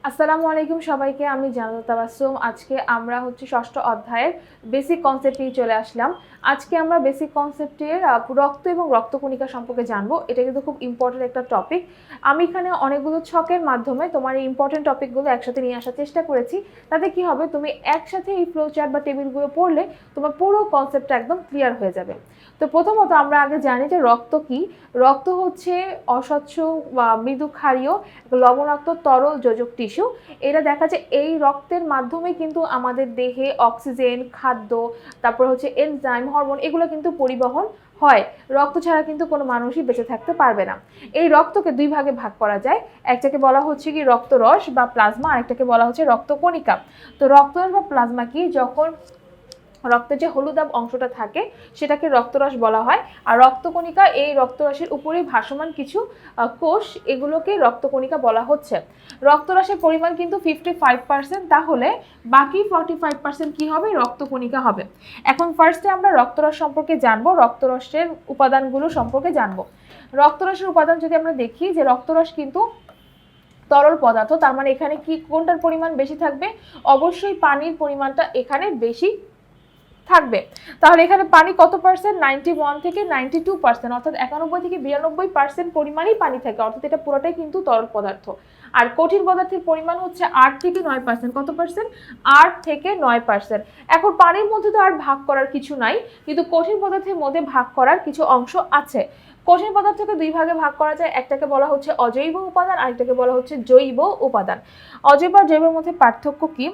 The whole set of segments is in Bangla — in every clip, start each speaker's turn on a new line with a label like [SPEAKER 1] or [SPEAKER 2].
[SPEAKER 1] আসসালামু আলাইকুম সবাইকে, আমি জান্নাতুল তাবাসসুম। আজকে আমরা ষষ্ঠ অধ্যায়ের বেসিক কনসেপ্ট নিয়ে চলে আসলাম। আজকে আমরা বেসিক কনসেপ্টের রক্ত এবং রক্তকণিকা সম্পর্কে জানবো। এটা কিন্তু খুব ইম্পর্টেন্ট একটা টপিক। আমি এখানে অনেকগুলো ছকের মাধ্যমে তোমার এই ইম্পর্টেন্ট টপিকগুলো একসাথে নিয়ে আসার চেষ্টা করেছি। তাতে কি হবে, তুমি একসাথে এই ফ্লো চার্ট বা টেবিলগুলো পড়লে তোমার পুরো কনসেপ্টটা একদম ক্লিয়ার হয়ে যাবে। তো প্রথমত আমরা আগে জানি যে রক্ত কি। রক্ত হচ্ছে অস্বচ্ছ বা মৃদু ক্ষারীয় লবণাক্ত তরল যোজক টিস্যু। এটা দেখা যায় এই রক্তের মাধ্যমে কিন্তু আমাদের দেহে অক্সিজেন, খাদ্য, তারপর এনজাইম, হরমোন এগুলো কিন্তু পরিবহন হয়। রক্ত ছাড়া কিন্তু কোনো মানুষই বেঁচে থাকতে পারবে না। এই রক্তকে দুই ভাগে ভাগ করা যায়। একটাকে বলা হচ্ছে কি রক্তরস বা প্লাজমা, আরেকটাকে বলা হচ্ছে রক্তকণিকা। তো রক্তরস বা প্লাজমা কি, যখন রক্তের যে হলুদাভ অংশটা থাকে সেটাকে রক্তরস বলা হয়। আর রক্তকণিকা এই রক্তরসের উপরে ভাসমান কিছু কোষ, এগুলোকে রক্তকণিকা বলা হচ্ছে। রক্তরসের পরিমাণ কিন্তু 55%, তাহলে বাকি 45% কি হবে, রক্তকণিকা হবে। এখন ফার্স্টে আমরা রক্তরস সম্পর্কে জানবো, রক্তরসের উপাদানগুলো সম্পর্কে জানবো। রক্তরসের উপাদান যদি আমরা দেখি, যে রক্তরস কিন্তু তরল পদার্থ, তার মানে এখানে কি কোনটার পরিমাণ বেশি থাকবে, অবশ্যই পানির পরিমাণটা এখানে বেশি থাকবে। তাহলে এখানে পানি কত পার্সেন্ট, 91 থেকে 92%, অর্থাৎ 91 থেকে 92% পরিমাণই পানি থাকে, অর্থাৎ এটা পুরোটাই কিন্তু তরল পদার্থ। আর কঠিন পদার্থের পরিমাণ হচ্ছে 8 থেকে 9%। কত পার্সেন্ট, 8 থেকে 9%। এখন পানির মধ্যে তো আর ভাগ করার কিছু নাই, কিন্তু কঠিন পদার্থের মধ্যে ভাগ করার কিছু অংশ আছে। কঠিন পদার্থকে দুই ভাগে ভাগ করা যায়, একটাকে বলা হচ্ছে অজৈব উপাদান, আরেকটাকে বলা হচ্ছে জৈব উপাদান। অজৈব আর জৈবের মধ্যে পার্থক্য কি?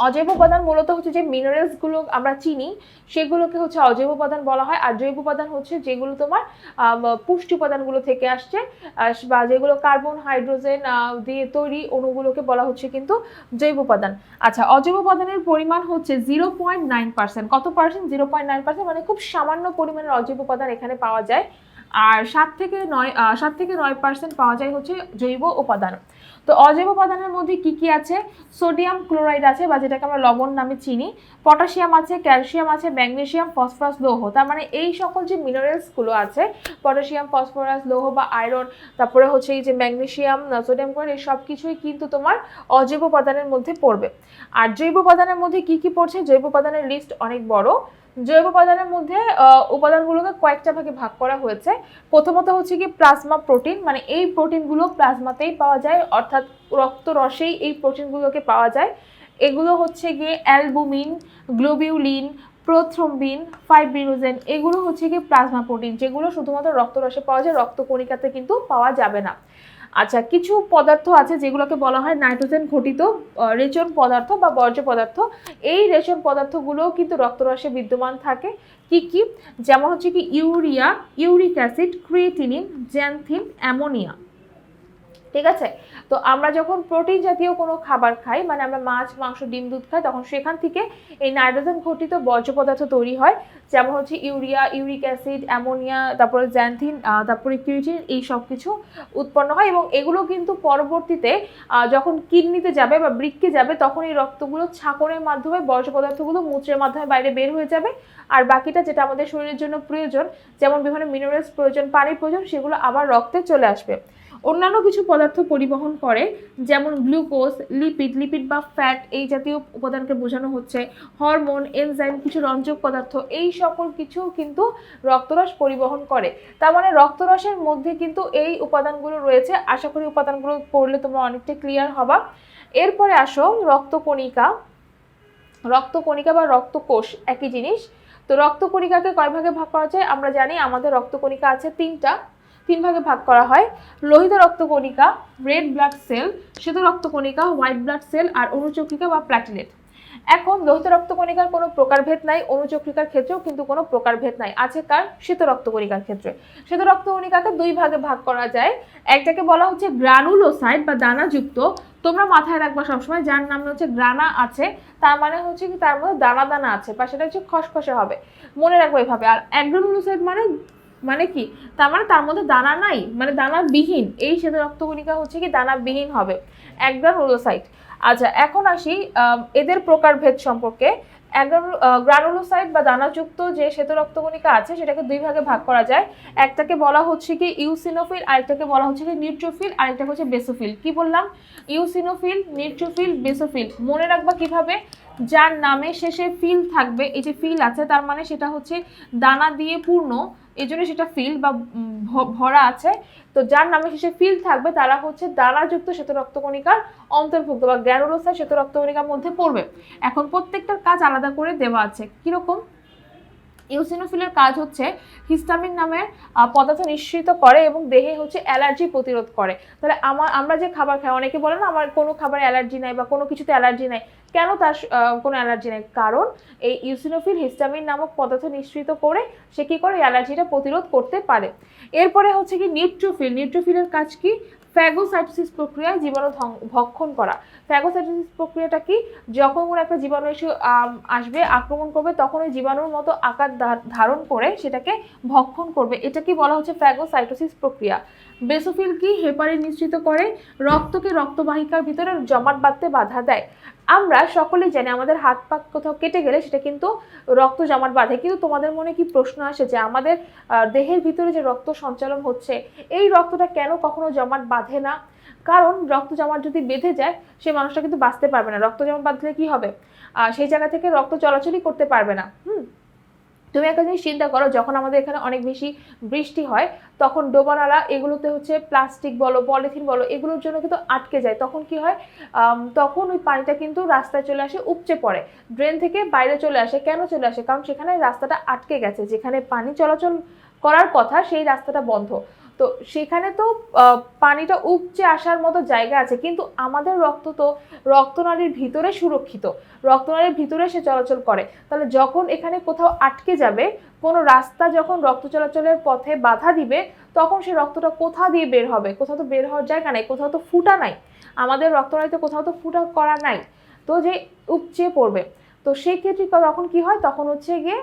[SPEAKER 1] অজৈব উপাদান মূলত যে মিনারেলসগুলো আমরা চিনি সেগুলোকে অজৈব উপাদান বলা হয়। আর জৈব উপাদান যেগুলো তোমার পুষ্টি উপাদানগুলো থেকে আসছে, বা যেগুলো কার্বন হাইড্রোজেন দিয়ে তৈরি অণুগুলোকে বলা হচ্ছে কিন্তু জৈব উপাদান। আচ্ছা, অজৈব উপাদানের পরিমাণ 0.9%। কত পার্সেন্ট, 0.9%, মানে খুব সামান্য পরিমাণের অজৈব উপাদান এখানে পাওয়া যায়। আর 7 থেকে 9% পাওয়া যায় জৈব উপাদান। তো অজৈব উপাদানের মধ্যে কি কি আছে, সোডিয়াম ক্লোরাইড আছে, বা যেটাকে আমরা লবণ নামে চিনি, পটাশিয়াম আছে, ক্যালসিয়াম আছে, ম্যাগনেসিয়াম, ফসফরাস, লৌহ। তার মানে এই সকল যে মিনারেলসগুলো আছে, পটাশিয়াম, ফসফরাস, লৌহ বা আয়রন, তারপরে এই যে ম্যাগনেসিয়াম, সোডিয়াম ক্লোরাইড, এই সব কিছুই কিন্তু তোমার অজৈব উপাদানের মধ্যে পড়বে। আর জৈব উপাদানের মধ্যে কি কি পড়ছে, জৈব উপাদানের লিস্ট অনেক বড়। জৈব উপাদানের মধ্যে উপাদানগুলোকে কয়েকটা ভাগে ভাগ করা হয়েছে। প্রথমত কি প্লাজমা প্রোটিন, মানে এই প্রোটিনগুলো প্লাজমাতেই পাওয়া যায়, অর্থাৎ রক্তরসেই এই প্রোটিনগুলোকে পাওয়া যায়। এগুলো গিয়ে অ্যালবুমিন, গ্লোবিউলিন, প্রোথ্রম্বিন, ফাইব্রিনোজেন, এগুলো গিয়ে প্লাজমা প্রোটিন, যেগুলো শুধুমাত্র রক্তরসে পাওয়া যায়, রক্তকণিকাতে কিন্তু পাওয়া যাবে না। আচ্ছা, কিছু পদার্থ আছে যেগুলোকে বলা হয় নাইট্রোজেন ঘটিত রেচন পদার্থ বা বর্জ্য পদার্থ। এই রেচন পদার্থগুলোও কিন্তু রক্তরসে বিদ্যমান থাকে। কি কি, যেমন কি urea, uric acid, creatinine, xanthine, ammonia. ঠিক আছে। তো আমরা যখন প্রোটিন জাতীয় কোনো খাবার খাই, মানে আমরা মাছ, মাংস, ডিম, দুধ খাই, তখন সেখান থেকে এই নাইট্রোজেন ঘটিত বর্জ্য পদার্থ তৈরি হয়, যেমন ইউরিয়া, ইউরিক অ্যাসিড, অ্যামোনিয়া, তারপরে জ্যান্থিন, তারপরে কিউটিন, এই সব কিছু উৎপন্ন হয়। এবং এগুলো কিন্তু পরবর্তীতে যখন কিডনিতে যাবে বা বৃক্কে যাবে, তখন এই রক্তগুলো ছাঁকনের মাধ্যমে বর্জ্য পদার্থগুলো মূত্রের মাধ্যমে বাইরে বের হয়ে যাবে। আর বাকিটা যেটা আমাদের শরীরের জন্য প্রয়োজন, যেমন বিভিন্ন মিনারেলস প্রয়োজন, পানির প্রয়োজন, সেগুলো আবার রক্তে চলে আসবে। অন্যান্য কিছু পদার্থ পরিবহন করে, যেমন গ্লুকোজ, লিপিড বা ফ্যাট, এই জাতীয় উপাদানকে বোঝানো হচ্ছে। হরমোন, এনজাইম, কিছু রঞ্জক পদার্থ, এই সকল কিছু কিন্তু রক্তরস পরিবহন করে। তার মানে রক্তরসের মধ্যে কিন্তু এই উপাদানগুলো রয়েছে। আশা করি উপাদানগুলো পড়লে তোমরা অনেকটা ক্লিয়ার হবা। এরপরে আসো রক্তকণিকা। রক্তকণিকা বা রক্তকোষ একই জিনিস। তো রক্তকণিকাকে কয় ভাগে ভাগ করা যায়, আমরা জানি আমাদের রক্তকণিকা আছে তিন ভাগে ভাগ করা হয়। লোহিত রক্তকণিকা, রেড ব্লাড সেল, শ্বেত রক্তকণিকা, হোয়াইট ব্লাড সেল, আর অনুচক্রিকা বা প্ল্যাটিলেট। এখন লোহিত রক্তকণিকার কোনো প্রকারভেদ নাই, অনুচক্রিকার ক্ষেত্রেও কিন্তু কোনো প্রকারভেদ নাই, আছে কার, শ্বেত রক্তকণিকার ক্ষেত্রে। শ্বেত রক্তকণিকাকে দুই ভাগে ভাগ করা যায়। একটাকে বলা হচ্ছে গ্রানুলোসাইট বা দানাযুক্ত। তোমরা মাথায় রাখবা সবসময়, যার নামে গ্রানা আছে, তার মানে কি তার মধ্যে দানা দানা আছে, বা সেটা খসখসে হবে, মনে রাখবো এভাবে। আর অ্যাগ্রানুলোসাইট মানে কি, তার মানে তার মধ্যে দানা নাই, মানে দানাবিহীন। এই শ্বেত রক্তকণিকা কি দানাবিহীন হবে, অ্যাগ্রানুলোসাইট। আচ্ছা, এখন আসি এদের প্রকারভেদ সম্পর্কে। গ্রানুলোসাইট বা দানাযুক্ত যে শ্বেত রক্তকণিকা আছে সেটাকে দুই ভাগে ভাগ করা যায়। একটাকে বলা হচ্ছে কি ইউসিনোফিল, আরেকটাকে বলা হচ্ছে কি নিউট্রোফিল, আরেকটা হচ্ছে বেসোফিল। কি বললাম? Eosinophil, neutrophil, basophil. মনে রাখবা কিভাবে? যার নামে শেষে ফিল থাকবে, এই যে ফিল আছে তার মানে সেটা হচ্ছে দানা দিয়ে পূর্ণ, এই জন্য সেটা ফিল বা ভরা আছে। তো যার নামে শেষে ফিল থাকবে তারা হচ্ছে দানাযুক্ত শ্বেত রক্তকণিকার অন্তর্ভুক্ত বা গ্র্যানুলোসাইট শ্বেত রক্তকণিকার মধ্যে পড়বে। এখন প্রত্যেকটার কাজ আলাদা করে দেওয়া আছে। কিরকম? ইওসিনোফিলের কাজ হচ্ছে হিস্টামিন নামের পদার্থ নিঃসৃত করে এবং দেহে হচ্ছে অ্যালার্জি প্রতিরোধ করে। তাহলে আমরা যে খাবার খাই, অনেকে বলে না আমার কোনো খাবারে অ্যালার্জি নাই বা কোনো কিছুতে অ্যালার্জি নাই, কেন তার কোনো অ্যালার্জি নাই? কারণ এই ইওসিনোফিল হিস্টামিন নামক পদার্থ নিঃসৃত করে সে কী করে অ্যালার্জিটা প্রতিরোধ করতে পারে। এরপরে হচ্ছে কি নিউট্রোফিল। নিউট্রোফিলের কাজ কি? ফ্যাগোসাইটোসিস প্রক্রিয়ায় জীবাণু ভক্ষণ করা। ফ্যাগোসাইটোসিস প্রক্রিয়াটা কি? যখন কোনো একটা জীবাণু এসে আসবে, আক্রমণ করবে, তখন ওই জীবাণুর মতো আকার ধারণ করে সেটাকে ভক্ষণ করবে। এটা কি বলা হচ্ছে ফ্যাগোসাইটোসিস প্রক্রিয়া। বেসোফিল কি? হেপারিন নিঃসৃত করে রক্তকে রক্তবাহিকার ভিতরে জমাট বাঁধতে বাধা দেয়। আমরা সকলেই জানি আমাদের হাত পা কোথাও কেটে গেলে সেটা কিন্তু রক্ত জমাট বাঁধে, কিন্তু তোমাদের মনে কি প্রশ্ন আসে যে আমাদের দেহের ভিতরে যে রক্ত সঞ্চালন হচ্ছে এই রক্তটা কেন কখনো জমাট বাঁধে না? কারণ রক্ত জমাট যদি বেঁধে যায় সে মানুষটা কিন্তু বাঁচতে পারবে না। রক্ত জমাট বাঁধলে কি হবে? সেই জায়গা থেকে রক্ত চলাচলই করতে পারবে না। তুমি একটা জিনিস চিন্তা করো, যখন আমাদের এখানে অনেক বেশি বৃষ্টি হয় তখন ডোবানালা এগুলোতে হচ্ছে প্লাস্টিক বলো, পলিথিন বলো, এগুলোর জন্য কিন্তু আটকে যায়। তখন কি হয়? তখন ওই পানিটা কিন্তু রাস্তায় চলে আসে, উপচে পড়ে, ড্রেন থেকে বাইরে চলে আসে। কেন চলে আসে? কারণ সেখানে রাস্তাটা আটকে গেছে, যেখানে পানি চলাচল করার কথা সেই রাস্তাটা বন্ধ। তো সেখানে তো পানিটা উপচে আসার মতো জায়গা আছে, কিন্তু আমাদের রক্ত তো রক্তনালীর ভিতরে সুরক্ষিত, রক্তনালীর ভিতরে সে চলাচল করে। তাহলে যখন এখানে কোথাও আটকে যাবে, কোনো রাস্তা যখন রক্ত চলাচলের পথে বাধা দিবে, তখন সে রক্তটা কোথা দিয়ে বের হবে? কোথাও তো বের হওয়ার জায়গা নাই, কোথাও তো ফুটা নাই, আমাদের রক্তনালীতে কোথাও তো ফুটা করা নাই, তো যে উপচে পড়বে। তো সেই ক্ষেত্রে তখন কি হয়? তখন হচ্ছে গিয়ে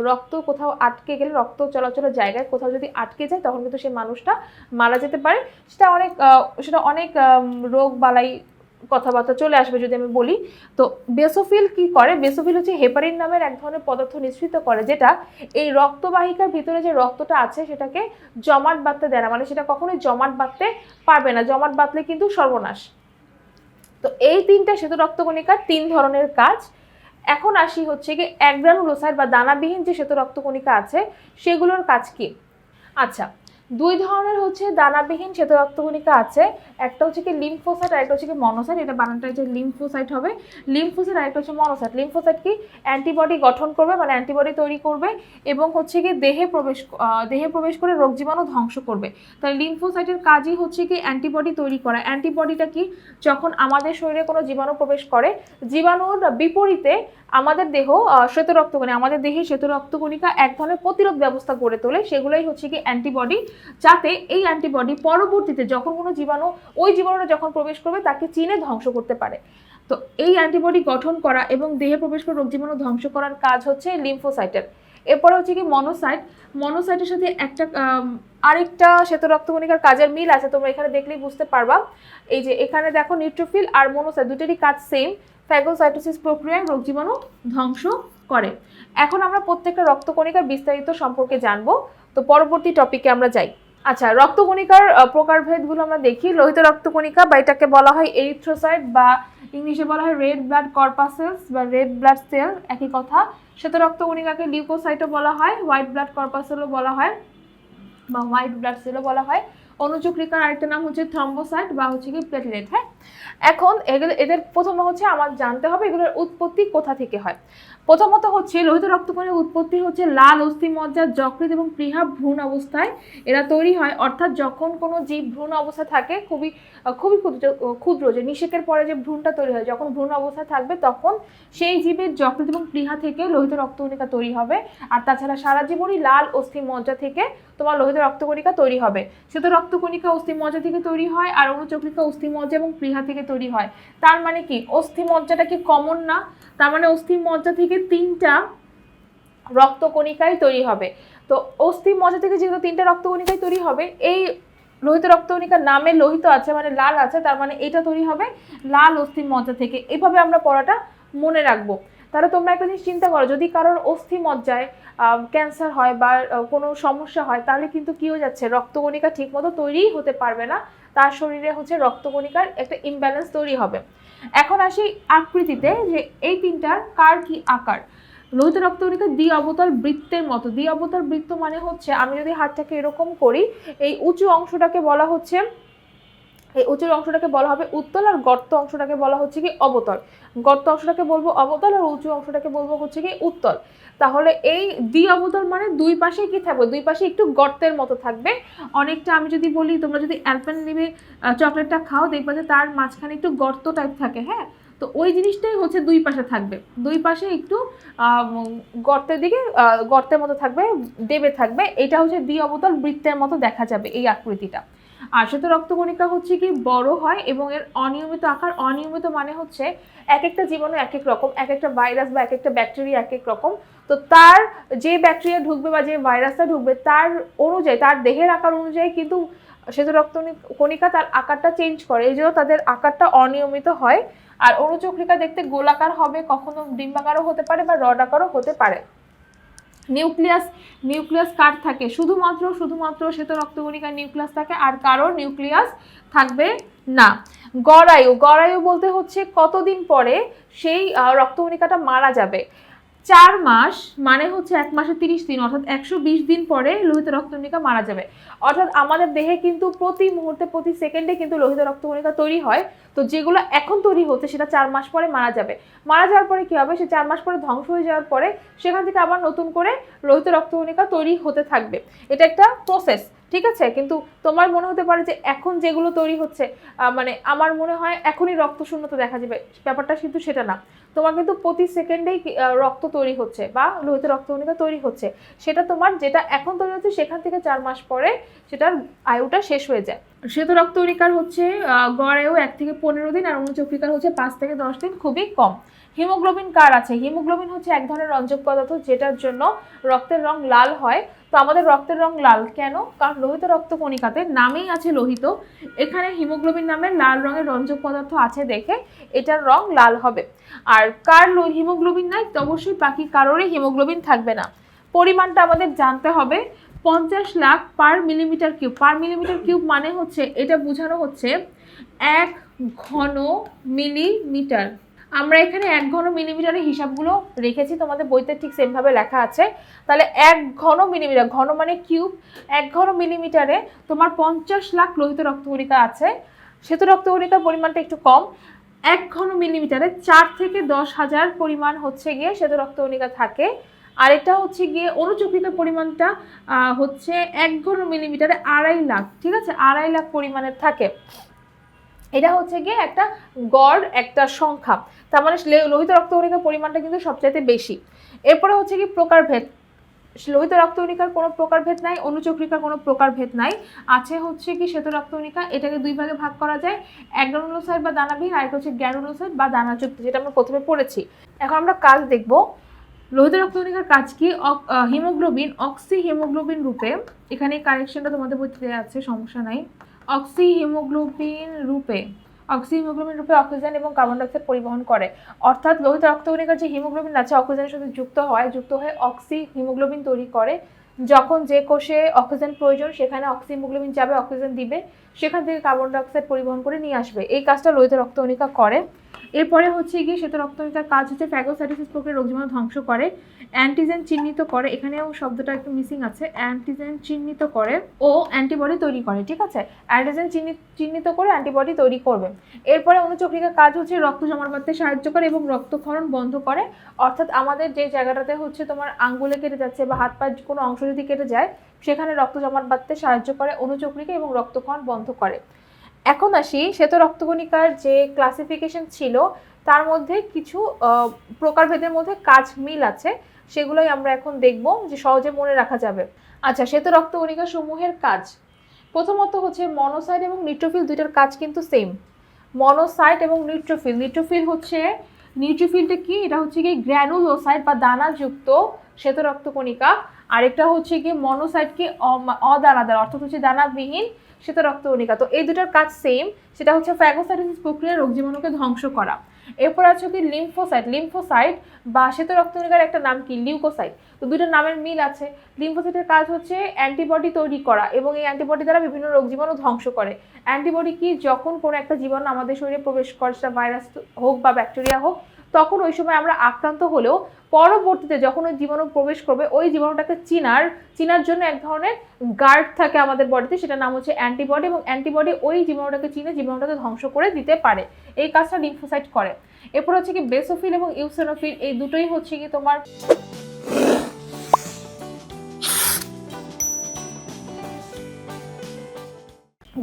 [SPEAKER 1] রক্ত কোথাও আটকে গেলে, রক্ত চলাচলের জায়গায় কোথাও যদি আটকে যায় তখন কিন্তু সেই মানুষটা মারা যেতে পারে। সেটা অনেক রোগ বালাই কথাবার্তা চলে আসবে যদি আমি বলি। তো বেসোফিল কি করে? বেসোফিল হচ্ছে হেপারিন নামের এক ধরনের পদার্থ নিঃসৃত করে, যেটা এই রক্তবাহিকার ভিতরে যে রক্তটা আছে সেটাকে জমাট বাঁধতে দেয় না, মানে সেটা কখনোই জমাট বাঁধতে পারবে না, জমাট বাঁধলে কিন্তু সর্বনাশ। তো এই তিনটা শ্বেত রক্তকণিকার তিন ধরনের কাজ। এখন আসি হচ্ছে কি অ্যাগ্রানুলোসাইট বা দানাবিহীন যে শ্বেত রক্তকণিকা আছে সেগুলোর কাজ কি? আচ্ছা, দুই ধরনের হচ্ছে দানাবিহীন শ্বেত রক্তকণিকা আছে। একটা হচ্ছে কি লিম্ফোসাইট, আর একটা হচ্ছে কি মনোসাইট। এটা বানানটা হচ্ছে লিম্ফোসাইট হবে, লিম্ফোসাইট, আর একটা হচ্ছে মনোসাইট। লিম্ফোসাইট কি? অ্যান্টিবডি গঠন করবে, মানে অ্যান্টিবডি তৈরি করবে এবং হচ্ছে কি দেহে প্রবেশ করে রোগ জীবাণু ধ্বংস করবে। তাহলে লিম্ফোসাইটের কাজই হচ্ছে কি অ্যান্টিবডি তৈরি করা। অ্যান্টিবডিটা কি? যখন আমাদের শরীরে কোনো জীবাণু প্রবেশ করে, জীবাণুর বিপরীতে আমাদের দেহে শ্বেত রক্তকণিকা এক ধরনের প্রতিরোধ ব্যবস্থা গড়ে তোলে, সেগুলোই হচ্ছে কি অ্যান্টিবডি, যাতে এই অ্যান্টিবডি পরবর্তীতে যখন কোনো জীবাণু ওই জীবাণুটা যখন প্রবেশ করবে তাকে চিনে ধ্বংস করতে পারে। তো এই অ্যান্টিবডি গঠন করা এবং দেহে প্রবেশ করে রোগ জীবাণু ধ্বংস করার কাজ হচ্ছে লিম্ফোসাইটের। এরপরে হচ্ছে কি মনোসাইট। মনোসাইটের সাথে আরেকটা শ্বেত রক্তকণিকার কাজের মিল আছে, তোমরা এখানে দেখলেই বুঝতে পারবা। এই যে এখানে দেখো নিউট্রোফিল আর মনোসাইট দুটোরই কাজ সেম, ফ্যাগোসাইটোসিস প্রক্রিয়ায় রোগ জীবাণু ধ্বংস করে। এখন আমরা প্রত্যেকটা রক্তকণিকার বিস্তারিত সম্পর্কে জানবো, তো পরবর্তী টপিকে আমরা যাই। আচ্ছা, রক্তকণিকার প্রকারভেদগুলো আমরা দেখি। লোহিত রক্তকণিকা বা এটাকে বলা হয় এরিথ্রোসাইট বা ইংলিশে বলা হয় রেড ব্লাড কর্পাসেলস বা রেড ব্লাড সেল, একই কথা। শ্বেত রক্তকণিকাকে লিউকোসাইটও বলা হয়, হোয়াইট ব্লাড কর্পাসেলও বলা হয় বা হোয়াইট ব্লাড সেলও বলা হয়। অনুচক্রিকার আরেকটা নাম হচ্ছে থ্রম্বোসাইট বা হচ্ছে কি প্লেটলেট। হ্যাঁ, এখন এদের প্রথমে হচ্ছে আমার জানতে হবে এগুলোর উৎপত্তি কোথা থেকে হয়। প্রথমত হচ্ছে লোহিত রক্তকণিকার উৎপত্তি হচ্ছে লাল অস্থিমজ্জা, যকৃৎ এবং প্লীহা ভ্রূণ অবস্থায় এরা তৈরি হয়। অর্থাৎ যখন কোনো জীব ভ্রূণ অবস্থায় থাকে, খুবই ক্ষুদ্র যে নিষেকের পরে যে ভ্রূণটা তৈরি হয়, যখন ভ্রূণ অবস্থায় থাকবে তখন সেই জীবের যকৃৎ এবং প্লীহা থেকে লোহিত রক্তকণিকা তৈরি হবে। আর তাছাড়া সারা জীবনই লাল অস্থিমজ্জা থেকে তোমার লোহিত রক্তকণিকা তৈরি হবে। শ্বেত রক্তকণিকা অস্থিমজ্জা থেকে তৈরি হয়, আর অনুচক্রিকা অস্থিমজ্জা এবং প্লীহা থেকে তৈরি হয়। তার মানে কি অস্থিমজ্জাটা কি কমন না? তার মানে অস্থিমজ্জা থেকে তিনটা রক্তকণিকাই তৈরি হবে। তো অস্থিমজ্জা থেকে যেহেতু তিনটা রক্তকণিকাই তৈরি হবে, এই লোহিত রক্তকণিকার নামে লোহিত আছে মানে লাল আছে, তার মানে এটা তৈরি হবে লাল অস্থিমজ্জা থেকে। এইভাবে আমরা পড়াটা মনে রাখবো। তাহলে তোমরা একটা জিনিস চিন্তা করো, যদি কারোর অস্থি মজ্জায় ক্যান্সার হয় বা কোনো সমস্যা হয়, তাহলে কিন্তু কি হয়ে যাচ্ছে, রক্তকণিকা ঠিকমতো তৈরিই হতে পারবে না, তার শরীরে হচ্ছে রক্তকণিকার একটা ইমব্যালেন্স তৈরি হবে। এখন আসি আকৃতিতে, যে এই তিনটার কার কি আকার। লোহিত রক্তকণিকা দ্বি অবতল বৃত্তের মতো। দ্বি অবতল বৃত্ত মানে হচ্ছে, আমি যদি হাতটাকে এরকম করি, এই উঁচু অংশটাকে বলা হচ্ছে, এই উঁচু অংশটাকে বলা হবে উত্তল, আর গর্ত অংশটাকে বলা হচ্ছে কি অবতল। গর্ত অংশটাকে বলবো অবতল, আর উঁচু অংশটাকে বলবো হচ্ছে কি উত্তল। তাহলে এই দ্বি অবতল মানে দুই পাশে কি থাকবে, দুই পাশে একটু গর্তের মতো থাকবে অনেকটা। আমি যদি বলি, তোমরা যদি অ্যালপেনলিবে চকলেটটা খাও, দেখবা যে তার মাঝখানে একটু গর্ত টাইপ থাকে, হ্যাঁ, তো ওই জিনিসটাই হচ্ছে দুই পাশে থাকবে, দুই পাশে একটু গর্তের দিকে গর্তের মতো থাকবে, দেবে থাকবে। এটা হচ্ছে দ্বি অবতল বৃত্তের মতো দেখা যাবে এই আকৃতিটা। আর শ্বেত রক্তকণিকা হচ্ছে কি বড় হয় এবং এর অনিয়মিত আকার। অনিয়মিত মানে হচ্ছে এক একটা জীবাণু এক এক রকম, এক একটা ভাইরাস বা এক একটা ব্যাকটেরিয়া এক এক রকম, তো তার যে ব্যাকটেরিয়া ঢুকবে বা যে ভাইরাসটা ঢুকবে তার অনুযায়ী, তার দেহের আকার অনুযায়ী কিন্তু শ্বেত রক্তকণিকা তার আকারটা চেঞ্জ করে, এই জন্য তাদের আকারটা অনিয়মিত হয়। আর অণুচক্রিকা দেখতে গোলাকার হবে, কখনো ডিম্বাকারও হতে পারে বা রড আকারও হতে পারে। নিউক্লিয়াস কার থাকে, শুধুমাত্র শ্বেত রক্তকণিকার নিউক্লিয়াস থাকে, আর কারোর নিউক্লিয়াস থাকবে না। গড়ায়ু বলতে হচ্ছে কতদিন পরে সেই রক্তকণিকাটা মারা যাবে। 4 মাস মানে হচ্ছে 1 মাসে 30 দিন, অর্থাৎ 120 দিন পরে লোহিত রক্তকণিকা মারা যাবে। অর্থাৎ আমাদের দেহে কিন্তু প্রতি মুহূর্তে, প্রতি সেকেন্ডে কিন্তু লোহিত রক্তকণিকা তৈরি হয়। তো যেগুলো এখন তৈরি হচ্ছে সেটা 4 মাস পরে মারা যাবে। মারা যাওয়ার পরে কি হবে, সে 4 মাস পরে ধ্বংস হয়ে যাওয়ার পরে সেখান থেকে আবার নতুন করে লোহিত রক্তকণিকা তৈরি হতে থাকবে। এটা একটা প্রসেস, ঠিক আছে। কিন্তু তোমার মনে হতে পারে যে এখন যেগুলো তৈরি হচ্ছে, মানে আমার মনে হয় এখনই রক্ত শূন্যতা দেখা যাবে, ব্যাপারটা কিন্তু সেটা না। তোমার কিন্তু প্রতি সেকেন্ডেই রক্ত তৈরি হচ্ছে বা লোহিত রক্তকণিকা তৈরি হচ্ছে। সেটা তোমার যেটা এখন তৈরি হচ্ছে সেখান থেকে 4 মাস পরে সেটার আয়ুটা শেষ হয়ে যায়। শ্বেত রক্তকণিকার হচ্ছে গড় আয়ু 1 থেকে 15 দিন, আর অণুচক্রিকার হচ্ছে 5 থেকে 10 দিন, খুবই কম। হিমোগ্লোবিন কার আছে? হিমোগ্লোবিন হচ্ছে এক ধরনের রঞ্জক পদার্থ যেটার জন্য রক্তের রং লাল হয়। তো আমাদের রক্তের রং লাল কেন? কারণ লোহিত রক্তকণিকাতে নামেই আছে লোহিত, এখানে হিমোগ্লোবিন নামের লাল রঙের রঞ্জক পদার্থ আছে দেখে এটার রং লাল হবে। আর কার হিমোগ্লোবিন নাই? অবশ্যই বাকি কারোরই হিমোগ্লোবিন থাকবে না। পরিমাণটা আমাদের জানতে হবে, 50 লাখ পার মিলিমিটার কিউব। পার মিলিমিটার কিউব মানে হচ্ছে, এটা বোঝানো হচ্ছে 1 ঘন মিলিমিটার। আমরা এখানে 1 ঘন মিলিমিটারের হিসাবগুলো রেখেছি, তোমাদের বইতে ঠিক সেমভাবে লেখা আছে। তাহলে 1 ঘন মিলিমিটার, ঘন মানে কিউব, 1 ঘন মিলিমিটারে তোমার 50 লাখ লোহিত রক্তকণিকা আছে। শ্বেত রক্তকণিকার পরিমাণটা একটু কম, 1 ঘন মিলিমিটারে 4 থেকে 10,000 পরিমাণ হচ্ছে গিয়ে শ্বেত রক্তকণিকা থাকে। আরেকটা হচ্ছে গিয়ে অণুচক্রিকার পরিমাণটা হচ্ছে 1 ঘন মিলিমিটারে 2.5 লাখ, ঠিক আছে, 2.5 লাখ পরিমাণের থাকে। এটা হচ্ছে গিয়ে একটা গড় একটা সংখ্যা, তার মানে লোহিত রক্তকণিকার পরিমাণটা কিন্তু সবচাইতে বেশি। এরপরে হচ্ছে কি প্রকারভেদ। লোহিত রক্তকণিকার কোনো প্রকারভেদ নাই, অণুচক্রিকার কোনো প্রকারভেদ নাই। আছে হচ্ছে কি শ্বেত রক্তকণিকা, এটাকে 2 ভাগে ভাগ করা যায়, অ্যাগ্রানুলোসাইট বা দানাবিহীন, আর একটা হচ্ছে গ্র্যানুলোসাইট বা দানাযুক্ত, যেটা আমরা প্রথমে পড়েছি। এখন আমরা কাজ দেখব। লোহিত রক্তকণিকার কাজ কি? হিমোগ্লোবিন অক্সি হিমোগ্লোবিন রূপে, এখানে কারেকশনটা তোমাদের বইতে দেওয়া আছে, সমস্যা নাই। অক্সি হিমোগ্লোবিন রূপে অক্সিজেন এবং কার্বন ডাইঅক্সাইড পরিবহন করে। অর্থাৎ লোহিত রক্তকণিকার যে হিমোগ্লোবিন আছে অক্সিজেনের সাথে যুক্ত হয়ে অক্সি হিমোগ্লোবিন তৈরি করে। যখন যে কোষে অক্সিজেন প্রয়োজন সেখানে অক্সি হিমোগ্লোবিন যাবে, অক্সিজেন দিবে, সেখান থেকে কার্বন ডাইঅক্সাইড পরিবহন করে নিয়ে আসবে। এই কাজটা লোহিত রক্তকণিকা করে। এরপরে হচ্ছে গিয়ে শ্বেত রক্তকণিকার কাজ হচ্ছে ফ্যাগোসাইটোসিস প্রক্রিয়ায় রোগ জীবাণু ধ্বংস করে, অ্যান্টিজেন চিহ্নিত করে, এখানেও শব্দটা একটু মিসিং আছে, অ্যান্টিজেন চিহ্নিত করে ও অ্যান্টিবডি তৈরি করে, ঠিক আছে, অ্যান্টিজেন চিহ্নিত করে অ্যান্টিবডি তৈরি করবে। এরপরে অণুচক্রিকার কাজ হচ্ছে রক্ত জমাট বাঁধতে সাহায্য করে এবং রক্তক্ষরণ বন্ধ করে। অর্থাৎ আমাদের যে জায়গাটাতে হচ্ছে তোমার আঙ্গুলে কেটে যাচ্ছে বা হাত পায়ের কোনো অংশ যদি কেটে যায় সেখানে রক্ত জমাট বাঁধতে সাহায্য করে অণুচক্রিকা এবং রক্তক্ষরণ বন্ধ করে। এখন আসি শ্বেত রক্তকণিকার যে ক্লাসিফিকেশন ছিল তার মধ্যে কিছু প্রকারভেদের মধ্যে কাজ মিল আছে, সেগুলোই আমরা এখন দেখব যে সহজে মনে রাখা যাবে। আচ্ছা, শ্বেত রক্তকণিকা সমূহের কাজ প্রথমত হচ্ছে মনোসাইট এবং নিউট্রোফিল, দুইটার কাজ কিন্তু সেম। মনোসাইট এবং নিউট্রোফিলটা কি? এটা হচ্ছে কি গ্র্যানুলোসাইট বা দানাযুক্ত শ্বেত রক্তকণিকা। আরেকটা হচ্ছে কি মনোসাইট কি অদানাদার, অর্থাৎ হচ্ছে দানাবিহীন শ্বেত রক্তকণিকা। তো এই দুটার কাজ সেম, সেটা হচ্ছে ফ্যাগোসাইটোসিস প্রক্রিয়ায় রোগ জীবাণুকে ধ্বংস করা। এরপর আছে কি লিম্ফোসাইট। লিম্ফোসাইট বা শ্বেত রক্তকণিকার একটা নাম কি লিউকোসাইট। তো দুইটার নামের মিল আছে। লিম্ফোসাইটের কাজ হচ্ছে অ্যান্টিবডি তৈরি করা এবং এই অ্যান্টিবডি দ্বারা বিভিন্ন রোগ জীবাণু ধ্বংস করে। অ্যান্টিবডি কি, যখন কোনো একটা জীবাণু আমাদের শরীরে প্রবেশ করে, সেটা ভাইরাস হোক বা ব্যাকটেরিয়া হোক, তখন ওই সময় আমরা আক্রান্ত হলেও পরবর্তীতে যখন ওই জীবাণু প্রবেশ করবে, ওই জীবাণুটাকে চিনার জন্য এক ধরনের গার্ড থাকে আমাদের বডিতে, সেটার নাম হচ্ছে অ্যান্টিবডি, এবং অ্যান্টিবডি ওই জীবাণুটাকে চিনে জীবাণুটাকে ধ্বংস করে দিতে পারে। এই কাজটা লিম্ফোসাইট করে। এরপর হচ্ছে কি বেসোফিল এবং ইউসিনোফিল, এই দুটোই হচ্ছে কি তোমার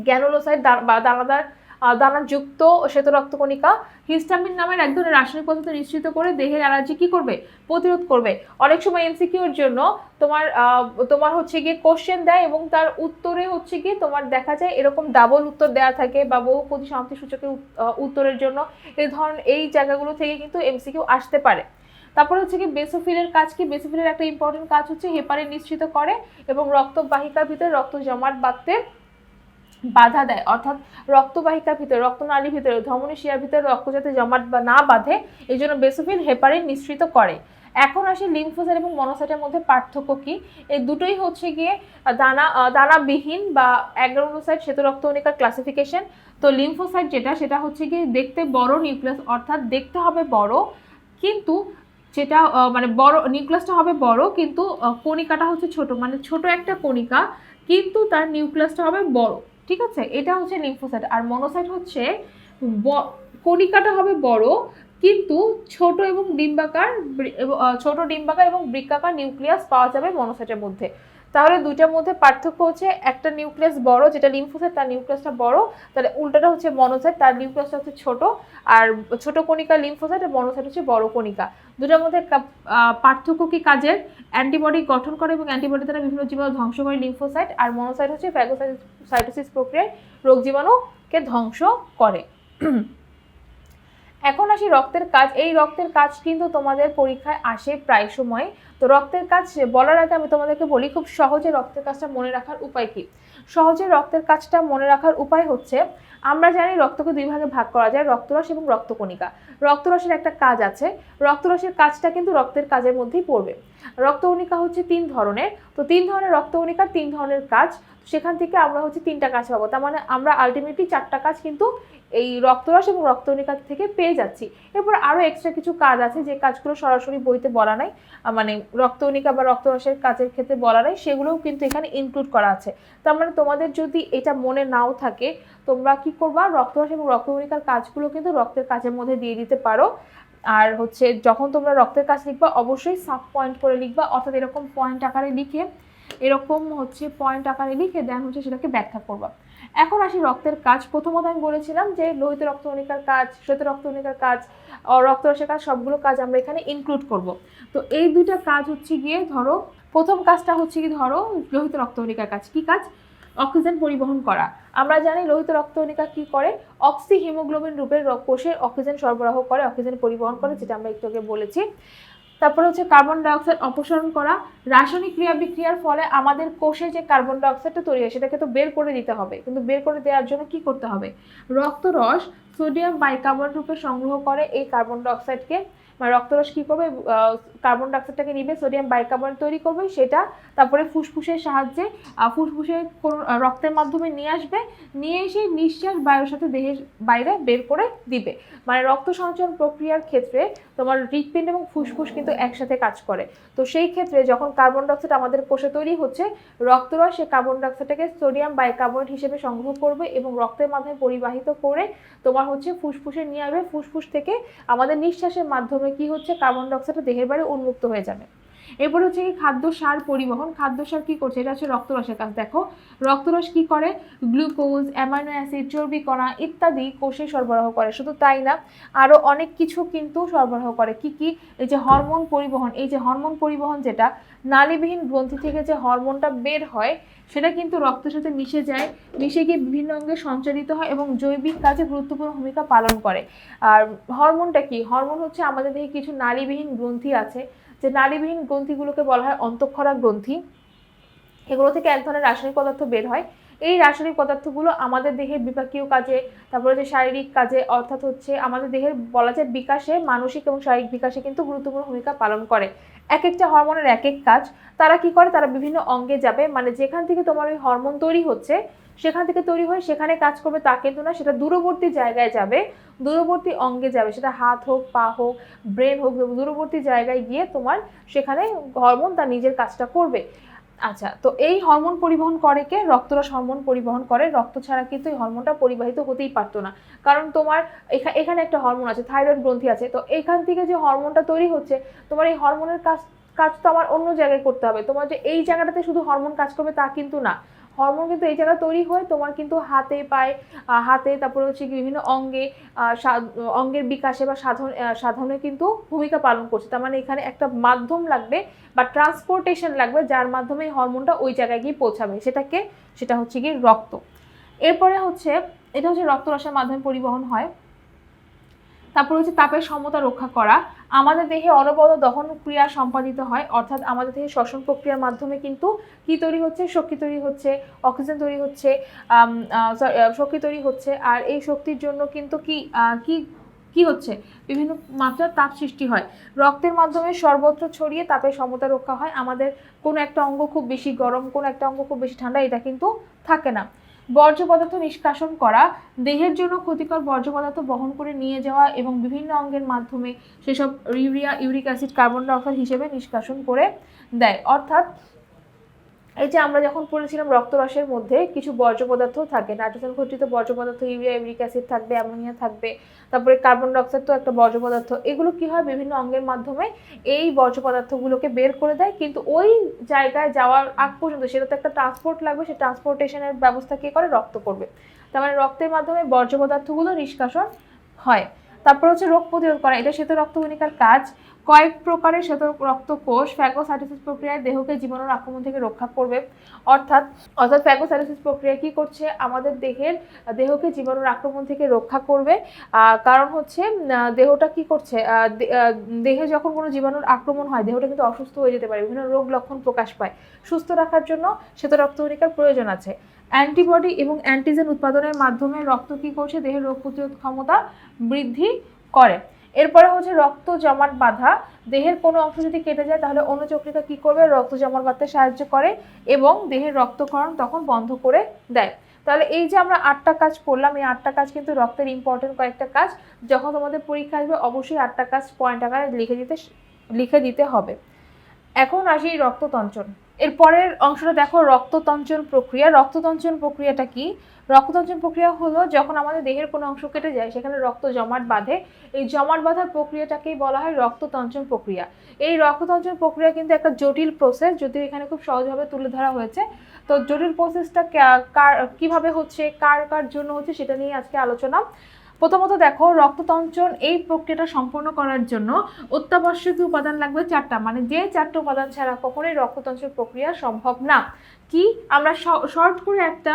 [SPEAKER 1] গ্যানুলোসাইট বা দানাযুক্ত শ্বেত রক্তকণিকা। হিস্টামিন নামের এক ধরনের রাসায়নিক পদার্থ নিঃসৃত করে দেহের অ্যালার্জি কি করবে, প্রতিরোধ করবে। অনেক সময় এমসিকিউর জন্য তোমার হচ্ছে গিয়ে কোশ্চেন দেয় এবং তার উত্তরে হচ্ছে গিয়ে তোমার দেখা যায় এরকম ডাবল উত্তর দেওয়া থাকে, বা বহুপদী সমাপ্তি সূচকের উত্তরের জন্য এই জায়গাগুলো থেকে কিন্তু এমসিকিউ আসতে পারে। তারপর হচ্ছে কি বেসোফিলের কাজ কি, বেসোফিলের একটা ইম্পর্টেন্ট কাজ হচ্ছে হেপারিন নিঃসৃত করে এবং রক্তবাহিকার ভিতরে রক্ত জমাট বাঁধতে বাধা দেয়, অর্থাৎ রক্তবাহিকার ভিতরে, রক্তনালীর ভিতরে, ধমনী শিরার ভিতরে রক্ত যাতে জমাট না বাঁধে, এই জন্য বেসোফিল হেপারিন নিঃসৃত করে। এখন আসি লিম্ফোসাইট এবং মনোসাইটের মধ্যে পার্থক্য কি। এই দুটোই হচ্ছে গিয়ে দানাবিহীন বা অ্যাগ্রানুলোসাইট শ্বেত রক্তকণিকার ক্লাসিফিকেশন। তো লিম্ফোসাইট সেটা হচ্ছে গিয়ে দেখতে বড় নিউক্লিয়াস, অর্থাৎ দেখতে হবে বড়, কিন্তু যেটা মানে বড় নিউক্লিয়াসটা হবে বড়, কিন্তু কণিকাটা হচ্ছে ছোট, মানে ছোট একটা কণিকা কিন্তু তার নিউক্লিয়াসটা হবে বড়। ঠিক আছে, এটা হচ্ছে লিম্ফোসাইট। আর মনোসাইট হচ্ছে কণিকাটা হবে বড় কিন্তু ছোট ডিম্বাকার এবং বৃক্কাকার নিউক্লিয়াস পাওয়া যাবে মনোসাইটের মধ্যে। তাহলে দুইটার মধ্যে পার্থক্য হচ্ছে একটা নিউক্লিয়াস বড়, যেটা লিম্ফোসাইট তার নিউক্লিয়াসটা বড়, তাহলে উল্টাটা হচ্ছে মনোসাইট, তার নিউক্লিয়াসটা হচ্ছে ছোট। আর ছোট কণিকা লিম্ফোসাইট আর মনোসাইট হচ্ছে বড় কণিকা। দুটার মধ্যে পার্থক্য কি কাজের, অ্যান্টিবডি গঠন করে এবং অ্যান্টিবডি দ্বারা বিভিন্ন জীবাণু ধ্বংস করে লিম্ফোসাইট, আর মনোসাইট হচ্ছে ফ্যাগোসাইটোসিস প্রক্রিয়ায় রোগ জীবাণুকে ধ্বংস করে। এখন আসি রক্তের কাজ। এই রক্তের কাজ কিন্তু তোমাদের পরীক্ষায় আসে প্রায় সময়। তো রক্তের কাজ বলার আগে আমি তোমাদেরকে বলি খুব সহজে রক্তের কাজটা মনে রাখার উপায় কি। সহজে রক্তের কাজটা মনে রাখার উপায় হচ্ছে, আমরা জানি রক্তকে দুই ভাগে ভাগ করা যায়, রক্তরস এবং রক্তকণিকা। রক্তরসের একটা কাজ আছে, রক্তরসের কাজটা কিন্তু রক্তের কাজের মধ্যেই পড়বে। রক্তকণিকা হচ্ছে 3 ধরনের, তো 3 ধরনের রক্তকণিকার 3 ধরনের কাজ, সেখান থেকে আমরা হচ্ছে 3টা কাজ পাবো। তার মানে আমরা আলটিমেটলি 4টা কাজ কিন্তু এই রক্তরস এবং রক্তকণিকা থেকে পেয়ে যাচ্ছি। এরপর আরও এক্সট্রা কিছু কাজ আছে যে কাজগুলো সরাসরি বইতে বলা নাই, মানে রক্তকণিকা বা রক্তরসের কাজের ক্ষেত্রে বলা নাই, সেগুলোও কিন্তু এখানে ইনক্লুড করা আছে। তার মানে তোমাদের যদি এটা মনে নাও থাকে, তোমরা কি করবা, রক্তরস এবং রক্তকণিকার কাজগুলো কিন্তু রক্তের কাজের মধ্যে দিয়ে দিতে পারো। আর হচ্ছে যখন তোমরা রক্তের কাজ লিখবা অবশ্যই সাব পয়েন্ট করে লিখবা, অর্থাৎ এরকম পয়েন্ট আকারে লিখে দেন হচ্ছে সেটাকে ব্যাখ্যা করবা। এখন আসি রক্তের কাজ। প্রথমত আমি বলেছিলাম যে লোহিত রক্তকণিকার কাজ, শ্বেত রক্তকণিকার কাজ, রক্তরসের কাজ, সবগুলো কাজ আমরা এখানে ইনক্লুড করব। তো এই দুইটা কাজ হচ্ছে গিয়ে ধরো, প্রথম কাজটা হচ্ছে কি, ধরো লোহিত রক্তকণিকার কাজ। কি কাজ? অক্সিজেন পরিবহন করা। আমরা জানি লোহিত রক্তকণিকা কি করে, অক্সি হিমোগ্লোবিন রূপের কোষে অক্সিজেন সরবরাহ করে, অক্সিজেন পরিবহন করে, যেটা আমরা একটু আগে বলেছি। তারপরে হচ্ছে কার্বন ডাইঅক্সাইড অপসারণ করা। রাসায়নিক ক্রিয়া বিক্রিয়ার ফলে আমাদের কোষে যে কার্বন ডাইঅক্সাইডটা তৈরি হয় সেটাকে তো বের করে দিতে হবে, কিন্তু বের করে দেওয়ার জন্য কি করতে হবে, রক্তরস সোডিয়াম বাইকার্বনেট রূপে সংগ্রহ করে এই কার্বন ডাইঅক্সাইডকে, মানে রক্তরস কি করবে, কার্বন ডাইঅক্সাইডটাকে নিবে, সোডিয়াম বাইকার্বনেট তৈরি করবে, সেটা তারপরে ফুসফুসের সাহায্যে ফুসফুসে রক্তের মাধ্যমে নিয়ে আসবে, নিয়ে এসে নিঃশ্বাস বায়ুর সাথে দেহের বাইরে বের করে দিবে। মানে রক্ত সঞ্চালন প্রক্রিয়ার ক্ষেত্রে তোমার হৃৎপিণ্ড এবং ফুসফুস কিন্তু একসাথে কাজ করে। তো সেই ক্ষেত্রে যখন কার্বন ডাইঅক্সাইড আমাদের কোষে তৈরি হচ্ছে, রক্তরস সেই কার্বন ডাইঅক্সাইডটাকে সোডিয়াম বাইকার্বনেট হিসেবে সংগ্রহ করবে এবং রক্তের মাধ্যমে পরিবাহিত করে তোমার হচ্ছে ফুসফুসে নিয়ে আসবে, ফুসফুস থেকে আমাদের নিঃশ্বাসের মাধ্যমে কি হচ্ছে, কার্বন ডাইঅক্সাইড দেহের বাইরে উন্মুক্ত হয়ে যাবে। এরপরে হচ্ছে কি খাদ্য সার পরিবহন। খাদ্য সার কি করছে, এটা হচ্ছে রক্তরসের কাজ। দেখো রক্তরস কি করে, গ্লুকোজ, অ্যামাইনো অ্যাসিড, চর্বি কণা ইত্যাদি কোষে সরবরাহ করে। শুধু তাই না, আরও অনেক কিছু কিন্তু সরবরাহ করে। কি কি, এই যে হরমোন পরিবহন, এই যে হরমোন পরিবহন, যেটা নালীবিহীন গ্রন্থি থেকে যে হরমোনটা বের হয় সেটা কিন্তু রক্তের সাথে মিশে যায়, মিশে গিয়ে বিভিন্ন অঙ্গে সঞ্চারিত হয় এবং জৈবিক কাজে গুরুত্বপূর্ণ ভূমিকা পালন করে। আর হরমোনটা কি, হরমোন হচ্ছে আমাদের দেহে কিছু নালীবিহীন গ্রন্থি আছে, যে নালীবিহীন গ্রন্থিগুলোকে বলা হয় অন্তঃক্ষরা গ্রন্থি। এগুলো থেকে এক ধরনের রাসায়নিক পদার্থ বের হয়, এই রাসায়নিক পদার্থগুলো আমাদের দেহের বিপাকীয় কাজে, তারপরে যে শারীরিক কাজে, অর্থাৎ হচ্ছে আমাদের দেহের বলা যায় বিকাশে, মানসিক এবং শারীরিক বিকাশে কিন্তু গুরুত্বপূর্ণ ভূমিকা পালন করে। এক একটা হরমোনের এক এক কাজ। তারা কি করে, তারা বিভিন্ন অঙ্গে যাবে, মানে যেখান থেকে তোমার ওই হরমোন তৈরি হচ্ছে সেখান থেকে তৈরি হয়ে সেখানে কাজ করবে তা কিন্তু না, সেটা দূরবর্তী জায়গায় যাবে, দূরবর্তী অঙ্গে যাবে, সেটা হাত হোক, পা হোক, ব্রেন হোক, দূরবর্তী জায়গায় গিয়ে তোমার সেখানে হরমোন তার নিজের কাজটা করবে। আচ্ছা, তো এই হরমোন পরিবহন করে কে? রক্তরস হরমোন পরিবহন করে। রক্ত ছাড়া কিন্তু এই হরমোনটা পরিবাহিত হতেই পারতো না, কারণ তোমার এখানে একটা হরমোন আছে, থাইরয়েড গ্রন্থি আছে, তো এখান থেকে যে হরমোনটা তৈরি হচ্ছে, তোমার এই হরমোনের কাজ তো আমার অন্য জায়গায় করতে হবে। তোমার যে এই জায়গাটাতে শুধু হরমোন কাজ করবে তা কিন্তু না, হরমোন কিন্তু এই জায়গায় তৈরি হয় তোমার কিন্তু হাতে পায়ে, হাতে, তারপরে হচ্ছে বিভিন্ন অঙ্গে, অঙ্গের বিকাশে বা সাধনে কিন্তু ভূমিকা পালন করছে। তার মানে এখানে একটা মাধ্যম লাগবে বা ট্রান্সপোর্টেশন লাগবে, যার মাধ্যমে হরমোনটা ওই জায়গায় গিয়ে পৌঁছাবে। সেটা হচ্ছে গিয়ে রক্ত। এরপরে হচ্ছে এটা হচ্ছে রক্তরসের মাধ্যমে পরিবহন হয়। তারপর হচ্ছে তাপের সমতা রক্ষা করা। আমাদের দেহে অনবরত দহন ক্রিয়া সম্পাদিত হয়, অর্থাৎ আমাদের দেহে শ্বসন প্রক্রিয়ার মাধ্যমে কিন্তু কি তৈরি হচ্ছে, শক্তি তৈরি হচ্ছে, অক্সিজেন তৈরি হচ্ছে, শক্তি তৈরি হচ্ছে। আর এই শক্তির জন্য কিন্তু কি হচ্ছে, বিভিন্ন মাত্রার তাপ সৃষ্টি হয়। রক্তের মাধ্যমে সর্বত্র ছড়িয়ে তাপের সমতা রক্ষা হয়। আমাদের কোনো একটা অঙ্গ খুব বেশি গরম, কোনো একটা অঙ্গ খুব বেশি ঠান্ডা, এটা কিন্তু থাকে না। বর্জ্য পদার্থ নিষ্কাশন করা, দেহের জন্য ক্ষতিকর বর্জ্য পদার্থ বহন করে নিয়ে যাওয়া এবং বিভিন্ন অঙ্গের মাধ্যমে সেসব urea, uric acid, carbon dioxide হিসেবে নিষ্কাশন করে দেয়। অর্থাৎ এই যে আমরা যখন পড়েছিলাম রক্তরসের মধ্যে কিছু বর্জ্য পদার্থ থাকে, নাইট্রোজেন ঘটিত বর্জ্য পদার্থ, ইউরিয়া, ইউরিক অ্যাসিড থাকবে, অ্যামোনিয়া থাকবে, তারপরে কার্বন ডাইঅক্সাইড তো একটা বর্জ্য পদার্থ। এগুলো কি হয়, বিভিন্ন অঙ্গের মাধ্যমে এই বর্জ্য পদার্থগুলোকে বের করে দেয়, কিন্তু ওই জায়গায় যাওয়ার আগ পর্যন্ত সেটা তো একটা ট্রান্সপোর্ট লাগবে, সেই ট্রান্সপোর্টেশনের ব্যবস্থা কে করে, রক্ত করবে। তার মানে রক্তের মাধ্যমে বর্জ্য পদার্থগুলো নিষ্কাশন হয়। তারপর হচ্ছে রোগ প্রতিরোধ করা, এটা শ্বেত রক্তকণিকার কাজ। কয়েক প্রকারের শ্বেত রক্তকোষ ফ্যাগোসাইটোসিস প্রক্রিয়ায় দেহকে জীবাণুর আক্রমণ থেকে রক্ষা করবে। অর্থাৎ ফ্যাগোসাইটোসিস প্রক্রিয়া কি করছে, আমাদের দেহকে জীবাণুর আক্রমণ থেকে রক্ষা করবে। কারণ হচ্ছে দেহটা কি করছে, দেহে যখন কোনো জীবাণুর আক্রমণ হয় দেহটা কিন্তু অসুস্থ হয়ে যেতে পারে, বিভিন্ন রোগ লক্ষণ প্রকাশ পায়। সুস্থ রাখার জন্য শ্বেত রক্তকণিকার প্রয়োজন আছে। অ্যান্টিবডি এবং অ্যান্টিজেন উৎপাদনের মাধ্যমে রক্ত কি করছে, দেহের রোগ প্রতিরোধ ক্ষমতা বৃদ্ধি করে। এরপরে হচ্ছে রক্ত জমাট বাঁধা, দেহের কোনো অংশ যদি কেটে যায় তাহলে অনুচক্রিকা কি করবে, রক্ত জমাট বাঁধতে সাহায্য করে এবং দেহের রক্তক্ষরণ তখন বন্ধ করে দেয়। তাহলে এই যে আমরা 8টা কাজ করলাম, এই 8টা কাজ কিন্তু রক্তের ইম্পর্টেন্ট কয়েকটা কাজ। যখন তোমাদের পরীক্ষা আসবে অবশ্যই 8টা কাজ পয়েন্ট আকারে লিখে দিতে হবে। এখন আসি রক্ততঞ্চন। এর পরের অংশটা দেখো, রক্ততঞ্চন প্রক্রিয়া। রক্ততঞ্চন প্রক্রিয়াটা কি? রক্ততঞ্চন প্রক্রিয়া হলো যখন আমাদের দেহের কোনো অংশ কেটে যায় সেখানে রক্ত জমাট বাঁধে, এই জমাট বাঁধার প্রক্রিয়াটাকেই বলা হয় রক্ততঞ্চন প্রক্রিয়া। এই রক্ততঞ্চন প্রক্রিয়া কিন্তু একটা জটিল প্রসেস, যদিও এখানে খুব সহজভাবে তুলে ধরা হয়েছে। তো জটিল প্রসেসটা কিভাবে হচ্ছে, কার কার জন্য হচ্ছে, সেটা নিয়ে আজকে আলোচনা। প্রথমত দেখো, রক্ততঞ্চন এই প্রক্রিয়াটা সম্পন্ন করার জন্য অত্যাবশ্যকীয় উপাদান লাগবে 4টা, মানে যে 4টা উপাদান ছাড়া কখনোই রক্ততঞ্চন প্রক্রিয়া সম্ভব না। কি, আমরা শর্ট করে একটা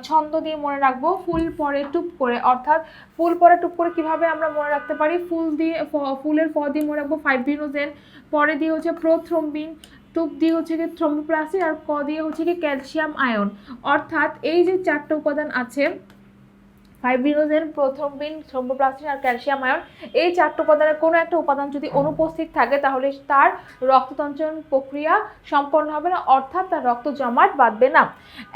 [SPEAKER 1] ছন্দ দিয়ে মনে রাখবো, ফুল পরে টুপ করে। অর্থাৎ ফুল পরে টুপ করে কিভাবে আমরা মনে রাখতে পারি, ফুলের ফ দিয়ে মনে রাখবো ফাইব্রিনোজেন, পরে দিয়ে হচ্ছে প্রোথ্রম্বিন, টুপ দিয়ে হচ্ছে কি থ্রম্বোপ্লাস্টিন, আর ক দিয়ে হচ্ছে কি ক্যালসিয়াম আয়ন। অর্থাৎ এই যে 4টা উপাদান আছে, ফাইব্রিনোজেন, প্রোথ্রম্বিন, থ্রম্বোপ্লাস্টিন আর ক্যালসিয়াম আয়ন, এই 4টা উপাদানের কোনো একটা উপাদান যদি অনুপস্থিত থাকে তাহলে তার রক্ততঞ্চন প্রক্রিয়া সম্পন্ন হবে না, অর্থাৎ তার রক্ত জমাট বাঁধবে না।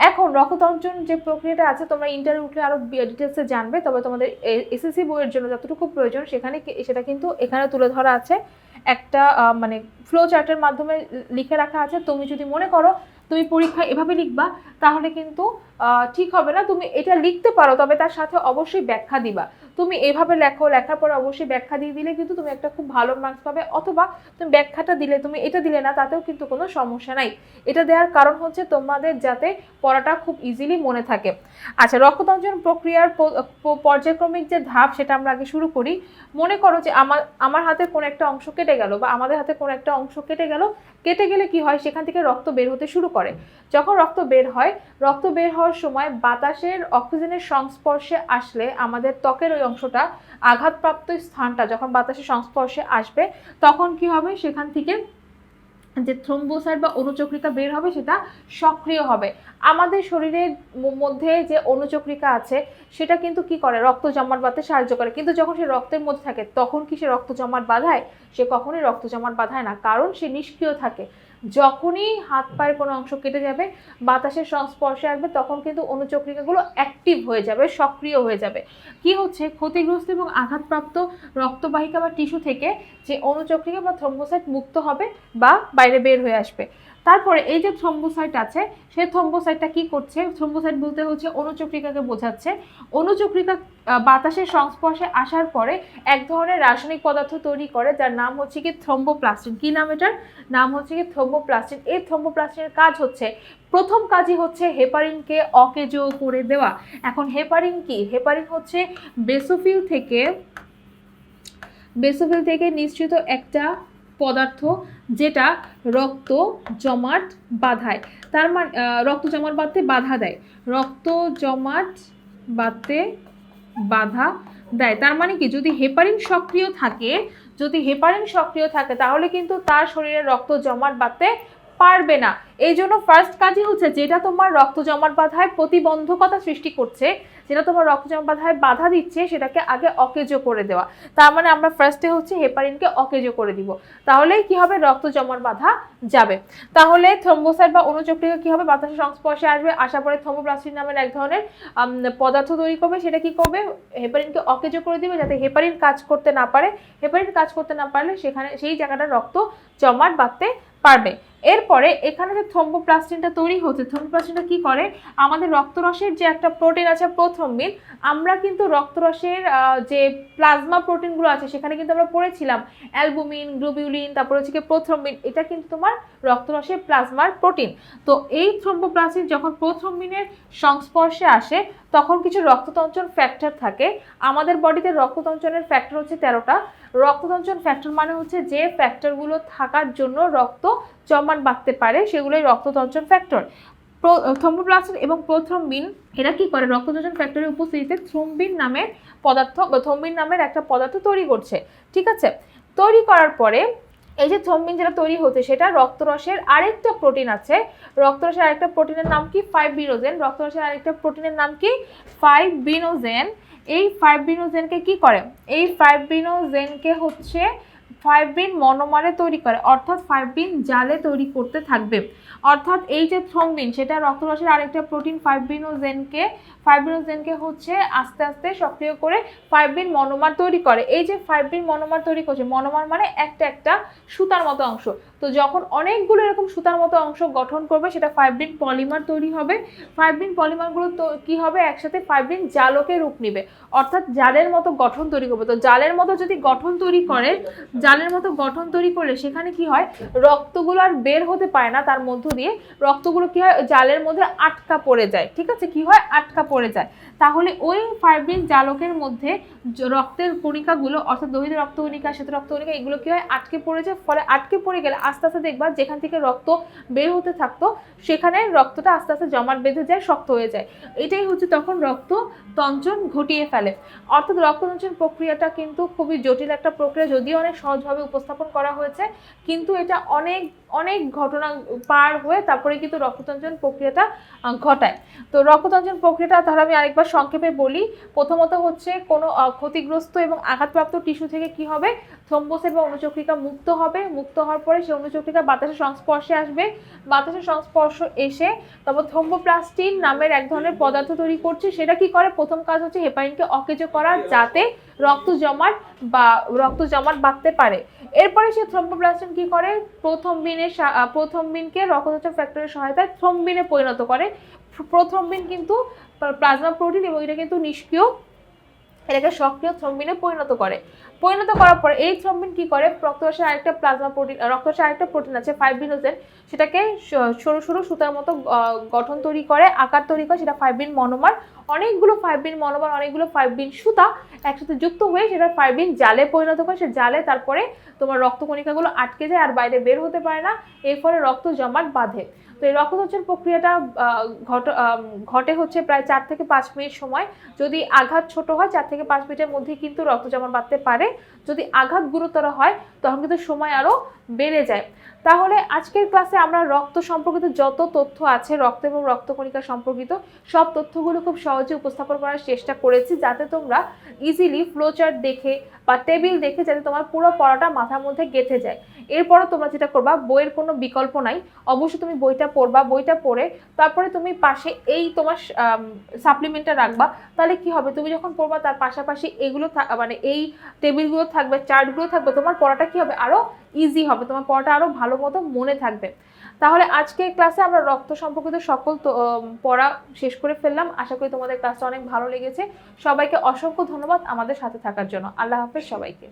[SPEAKER 1] এখন রক্ততঞ্চন যে প্রক্রিয়াটা আছে, তোমরা ইন্টারভিউ উঠলে আরো ডিটেলসে জানবে, তবে তোমাদের এসএসসি বইয়ের জন্য যতটুকু প্রয়োজন সেটা কিন্তু এখানে তুলে ধরা আছে, একটা মানে ফ্লো চার্টের মাধ্যমে লিখে রাখা আছে। তুমি যদি মনে করো তুমি পরীক্ষায় এভাবে লিখবা তাহলে কিন্তু ঠিক হবে না। তুমি এটা লিখতে পারো, তবে তার সাথে অবশ্যই ব্যাখ্যা দিবা। তুমি এভাবে লেখার পর অবশ্যই ব্যাখ্যা দিয়ে দিলে কিন্তু তুমি একটা খুব ভালো মার্কস পাবে, অথবা তুমি ব্যাখ্যাটা দিলে, তুমি এটা দিলে না, তাতেও কিন্তু কোনো সমস্যা নাই। এটা দেওয়ার কারণ হচ্ছে তোমাদের যাতে পড়াটা খুব ইজিলি মনে থাকে। আচ্ছা, রক্ততঞ্চন প্রক্রিয়ার পর্যায়ক্রমিক যে ধাপ সেটা আমরা আগে শুরু করি। মনে করো যে আমার হাতে কোনো একটা অংশ কেটে গেল, বা আমাদের হাতে কোনো একটা অংশ কেটে গেলে কি হয়, সেখান থেকে রক্ত বের হতে শুরু করে। যখন রক্ত বের হওয়ার সময় বাতাসের অক্সিজেনের সংস্পর্শে আসলে আমাদের ত্বকের ওই অংশটা, আঘাতপ্রাপ্ত স্থানটা যখন বাতাসের সংস্পর্শে আসবে তখন কি হবে, সেখান থেকে যে থ্রোম্বোসাইট বা অণুচক্রিকা বের হবে সেটা সক্রিয় হবে। আমাদের শরীরের মধ্যে যে অণুচক্রিকা আছে সেটা কিন্তু কি করে, রক্ত জমাট বাঁধতে সাহায্য করে, কিন্তু যখন সে রক্তের মধ্যে থাকে তখন কি সে রক্ত জমাট বাঁধায়? সে কখনোই রক্ত জমাট বাঁধায় না, কারণ সে নিষ্ক্রিয় থাকে। যখনই হাত পায়ের কোনো অংশ কেটে যাবে, বাতাসের সংস্পর্শে আসবে, তখন কিন্তু অণুচক্রিকাগুলো অ্যাক্টিভ হয়ে যাবে, সক্রিয় হয়ে যাবে। কি হচ্ছে, ক্ষতিগ্রস্ত এবং আঘাতপ্রাপ্ত রক্তবাহিকা বা টিস্যু থেকে যে অণুচক্রিকা বা থ্রোম্বোসাইট মুক্ত হবে বা বাইরে বের হয়ে আসবে। তারপরে এই যে থ্রোম্বোসাইট আছে, সেই থ্রোম্বোসাইটটা কি করছে? থ্রোম্বোসাইট বলতে হচ্ছে অণুচক্রিকাকে বোঝাচ্ছে। অণুচক্রিকা বাতাসের সংস্পর্শে আসার পরে এক ধরনের রাসায়নিক পদার্থ তৈরি করে, যার নাম হচ্ছে কি থ্রোম্বোপ্লাস্টিন। কি নাম এটার? নাম হচ্ছে কি থ্রোম্বোপ্লাস্টিন। এই থ্রোম্বোপ্লাস্টিনের কাজ হচ্ছে, প্রথম কাজই হচ্ছে হেপারিনকে অকেজো করে দেওয়া। এখন হেপারিন কি? হেপারিন হচ্ছে বেসোফিল থেকে নিঃসৃত একটা পদার্থ, যেটা রক্ত জমাট বাঁধায়। তার মানে রক্ত জমাট বাঁধতে বাধা দেয়, রক্ত জমাট বাঁধতে বাধা দেয়। তার মানে কি, যদি হেপারিন সক্রিয় থাকে, তাহলে কিন্তু তার শরীরে রক্ত জমাট বাঁধতে পারবে না। এই জন্য ফার্স্ট কাজই হচ্ছে, যেটা তোমার রক্ত জমাট বাঁধায় প্রতিবন্ধকতা সৃষ্টি করছে, যেটা তোমার রক্ত জমাট বাঁধায় বাধা দিচ্ছে, সেটাকে আগে অকেজো করে দেওয়া। তার মানে আমরা ফার্স্টে হচ্ছে হেপারিনকে অকেজো করে দিব, তাহলেই কি হবে, রক্ত জমাট বাঁধা যাবে। তাহলে থ্রোম্বোসাইট বা অণুচক্রিকা কি হবে, বাতাসের সংস্পর্শে আসবে, আসার পরে থ্রোম্বোপ্লাস্টিন নামের এক ধরনের পদার্থ তৈরি করবে। সেটা কি করবে, হেপারিনকে অকেজো করে দিবে, যাতে হেপারিন কাজ করতে না পারে। হেপারিন কাজ করতে না পারলে সেখানে সেই জায়গাটা রক্ত জমাট বাঁধতে পারবে। এরপরে এখানে যে থ্রোম্বোপ্লাস্টিনটা তৈরি হচ্ছে, থ্রোম্বোপ্লাস্টিনটা কি করে, আমাদের রক্তরসের যে একটা প্রোটিন আছে প্রোথ্রম্বিন, আমরা কিন্তু রক্তরসের যে প্লাজমা প্রোটিনগুলো আছে সেখানে কিন্তু আমরা পড়েছিলাম অ্যালবুমিন, গ্লোবিউলিন, তারপর হচ্ছে কি প্রোথ্রম্বিন, এটা কিন্তু তোমার রক্তরসের প্লাজমার প্রোটিন। তো এই থ্রোম্বোপ্লাস্টিন যখন প্রোথ্রম্বিনের সংস্পর্শে আসে, তখন কিছু রক্ততঞ্চন ফ্যাক্টর থাকে। আমাদের বডিতে রক্ততঞ্চনের ফ্যাক্টর হচ্ছে 13টা। রক্ততঞ্চন ফ্যাক্টর মানে হচ্ছে যে ফ্যাক্টরগুলো থাকার জন্য রক্ত জমাট বাঁধতে পারে, সেগুলোই রক্ততঞ্চন ফ্যাক্টর। থ্রোম্বোপ্লাস্টিন এবং প্রোথ্রম্বিন এরা কি করে, রক্ততঞ্চন ফ্যাক্টরের উপস্থিতিতে থ্রোম্বিন নামের পদার্থ বা থ্রোম্বিন নামের একটা পদার্থ তৈরি করছে। ঠিক আছে, তৈরি করার পরে এই যে থ্রোম্বিন যেটা তৈরি হচ্ছে, সেটা রক্তরসের আরেকটা প্রোটিন আছে। রক্তরসের আরেকটা প্রোটিনের নাম কি, ফাইব্রিনোজেন। রক্তরসের আরেকটা প্রোটিনের নাম কি, ফাইব্রিনোজেন। এই ফাইব্রিনোজেনকে কি করে, এই ফাইব্রিনোজেনকে হচ্ছে ফাইব্রিন মনোমারে তৈরি করে, অর্থাৎ ফাইব্রিন জালে তৈরি করতে থাকবে। অর্থাৎ এই যে থ্রোম্বিন, সেটা রক্তরসের আরেকটা প্রোটিন ফাইব্রিনোজেনকে হচ্ছে আস্তে আস্তে সক্রিয় করে ফাইব্রিন মনোমার তৈরি করে। এই যে ফাইব্রিন মনোমার তৈরি করছে, মনোমার মানে একটা একটা সুতার মতো অংশ। তো যখন অনেকগুলো এরকম সুতার মতো অংশ গঠন করবে, সেটা ফাইব্রিন পলিমার তৈরি হবে। ফাইব্রিন পলিমারগুলো তো কি হবে, একসাথে ফাইব্রিন জালকে রূপ নেবে, অর্থাৎ জালের মতো গঠন তৈরি করবে। তো জালের মতো যদি গঠন তৈরি করে, সেখানে কি হয়, রক্তগুলো আর বের হতে পারে না তার মধ্য দিয়ে, রক্তগুলো কি হয়, জালের মধ্যে আটকা পড়ে যায়। ঠিক আছে, কি হয়, আটকা পড়ে যায়। তাহলে ওই ফাইব্রিন জালকের মধ্যে রক্তের কণিকাগুলো, অর্থাৎ লোহিত রক্তকণিকা, শ্বেত রক্তকণিকা, এগুলো কি হয়, আটকে পড়ে যায়। ফলে আটকে পড়ে গেলে আস্তে আস্তে দেখবা, যেখান থেকে রক্ত বের হতে থাকতো, সেখানে রক্তটা আস্তে আস্তে জমাট বেঁধে যায়, শক্ত হয়ে যায়। এটাই হচ্ছে তখন রক্ত তঞ্চন ঘটিয়ে ফেলে। অর্থাৎ রক্ততঞ্চন প্রক্রিয়াটা কিন্তু খুবই জটিল একটা প্রক্রিয়া, যদিও অনেক সহজভাবে উপস্থাপন করা হয়েছে, কিন্তু এটা অনেক অনেক ঘটনা পার হয়ে তারপরে কিন্তু রক্ততঞ্চন প্রক্রিয়াটা ঘটায়। তো রক্ততঞ্চন প্রক্রিয়াটা তাহলে আমি আরেকবার সংক্ষেপে বলি। প্রথমত হচ্ছে কোনো ক্ষতিগ্রস্ত এবং আঘাতপ্রাপ্ত টিস্যু থেকে কি হবে, থ্রোম্বোসাইট বা অণুচক্রিকা মুক্ত হবে। মুক্ত হওয়ার পরে সেই অণুচক্রিকা বাতাসের সংস্পর্শে আসবে। বাতাসের সংস্পর্শ এসে তারপর থ্রোম্বোপ্লাস্টিন নামের এক ধরনের পদার্থ তৈরি করছে। সেটা কি করে, প্রথম কাজ হচ্ছে হেপারিনকে অকেজো করা, যাতে রক্ত জমাট বাঁধতে পারে। এরপরে সে থ্রোম্বোপ্লাস্টিন কি করে, প্রোথ্রম্বিনকে রক্ততঞ্চন ফ্যাক্টরের সহায়তায় থ্রোম্বিনে পরিণত করে। প্রোথ্রম্বিন কিন্তু প্লাজমা প্রোটিন এবং এটা কিন্তু নিষ্ক্রিয়, এটাকে সক্রিয় থ্রোম্বিনে পরিণত করার পরে এই থ্রোম্বিন কি করে, রক্তরসের আরেকটা প্রোটিন আছে ফাইব্রিনোজেন, সেটাকে সরু সরু সুতার মতো গঠন তৈরি করে, আকার তৈরি করে, সেটা ফাইব্রিন মনোমার। অনেকগুলো ফাইব্রিন মনোমার, অনেকগুলো ফাইব্রিন সুতা একসাথে যুক্ত হয়ে সেটা ফাইব্রিন জালে পরিণত করে, সে জালে তারপরে তোমার রক্তকণিকাগুলো আটকে যায় আর বাইরে বের হতে পারে না, এর ফলে রক্ত জমাট বাঁধে। তো এই রক্তচঞ্চল প্রক্রিয়াটা ঘটে হচ্ছে প্রায় 4 থেকে 5 মিনিট সময়। যদি আঘাত ছোট হয় 4 থেকে 5 মিনিটের মধ্যে কিন্তু রক্ত জমাট বাঁধতে পারে, যদি আঘাত গুরুতর হয় তখন কিন্তু সময় আরও বেড়ে যায়। তাহলে আজকের ক্লাসে আমরা রক্ত সম্পর্কিত যত তথ্য আছে, রক্ত এবং রক্তকণিকা সম্পর্কিত সব তথ্যগুলো খুব সহজে উপস্থাপন করার চেষ্টা করেছি, যাতে তোমরা ইজিলি ফ্লোচার্ট দেখে বা টেবিল দেখে যাতে তোমার পুরো পড়াটা মাথার মধ্যে গেঁথে যায়। এরপরও তোমরা যেটা করবা, বইয়ের কোনো বিকল্প নাই, অবশ্যই তুমি বইটা পড়বা, বইটা পড়ে তারপরে তুমি পাশে এই তোমার সাপ্লিমেন্টটা রাখবা। তাহলে কি হবে, তুমি যখন পড়বা তার পাশাপাশি এগুলো মানে এই টেবিলগুলো থাকবে, চার্টগুলো থাকবে, তোমার পড়াটা কি হবে, আরও ইজি হবে, তোমার পড়াটা আরও ভালো মতো মনে থাকবে। তাহলে আজকের ক্লাসে আমরা রক্ত সম্পর্কিত সকল পড়া শেষ করে ফেললাম। আশা করি তোমাদের ক্লাসটা অনেক ভালো লেগেছে। সবাইকে অসংখ্য ধন্যবাদ আমাদের সাথে থাকার জন্য। আল্লাহ হাফেজ সবাইকে।